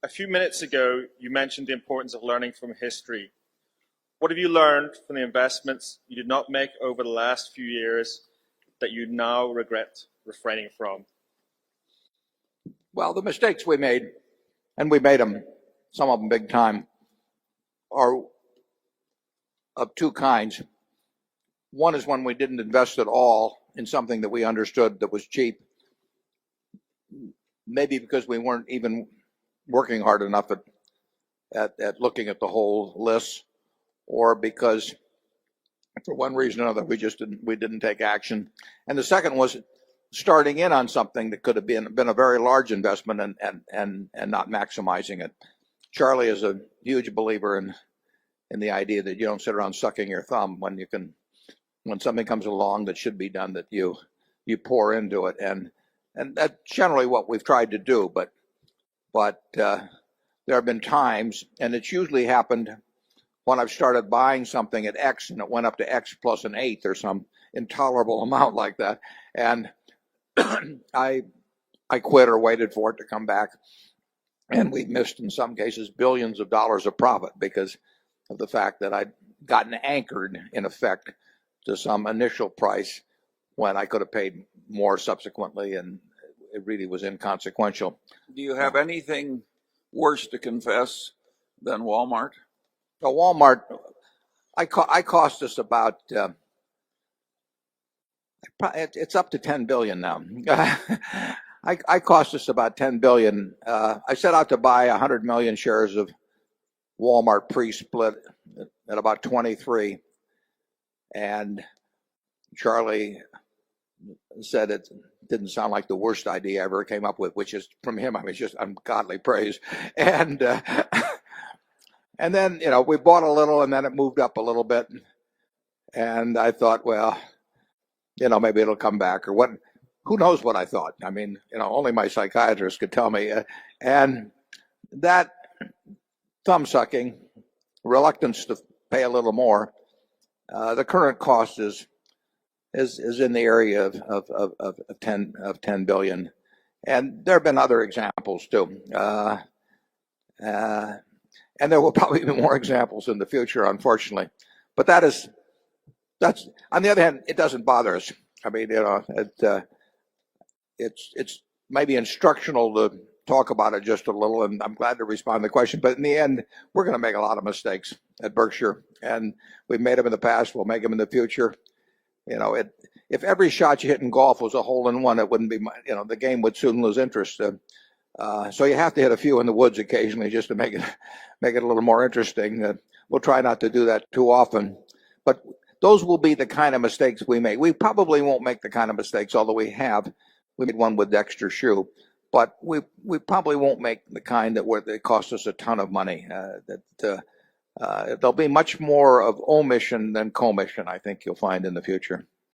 A few minutes ago, you mentioned the importance of learning from history. What have you learned from the investments you did not make over the last few years that you now regret refraining from? Well, the mistakes we made, and we made them, some of them big time, are of two kinds. One is when we didn't invest at all in something that we understood that was cheap, maybe because we weren't even working hard enough at looking at the whole list, or because for one reason or another we didn't take action. And the second was starting in on something that could have been a very large investment and not maximizing it. Charlie is a huge believer in the idea that you don't sit around sucking your thumb when something comes along that should be done, that you pour into it, and that's generally what we've tried to do. But there have been times, and it's usually happened when I've started buying something at X and it went up to X plus an eighth or some intolerable amount like that, and I quit or waited for it to come back, and we've missed in some cases billions of dollars of profit because of the fact that I'd gotten anchored in effect to some initial price when I could have paid more subsequently, and it really was inconsequential. Do you have anything worse to confess than Walmart? So Walmart, I cost us about it's up to 10 billion now. I cost us about 10 billion. I set out to buy 100 million shares of Walmart pre-split at about 23, and Charlie said it didn't sound like the worst idea I ever came up with, which is, from him, I mean, just ungodly praise. And then, we bought a little, and then it moved up a little bit, and I thought, well, maybe it'll come back, or what? Who knows what I thought? I mean, only my psychiatrist could tell me. And that thumb sucking, reluctance to pay a little more, the current cost is in the area of 10 billion, and there have been other examples too, and there will probably be more examples in the future, unfortunately. But that's on the other hand, it doesn't bother us. I mean, it's maybe instructional to talk about it just a little, and I'm glad to respond to the question. But in the end, we're going to make a lot of mistakes at Berkshire, and we've made them in the past. We'll make them in the future. If every shot you hit in golf was a hole-in-one, it wouldn't be, the game would soon lose interest. So you have to hit a few in the woods occasionally just to make it a little more interesting. We'll try not to do that too often, but those will be the kind of mistakes we make. We probably won't make the kind of mistakes, although we made one with Dexter Shoe, but we probably won't make the kind where they cost us a ton of money. There'll be much more of omission than commission, I think you'll find in the future.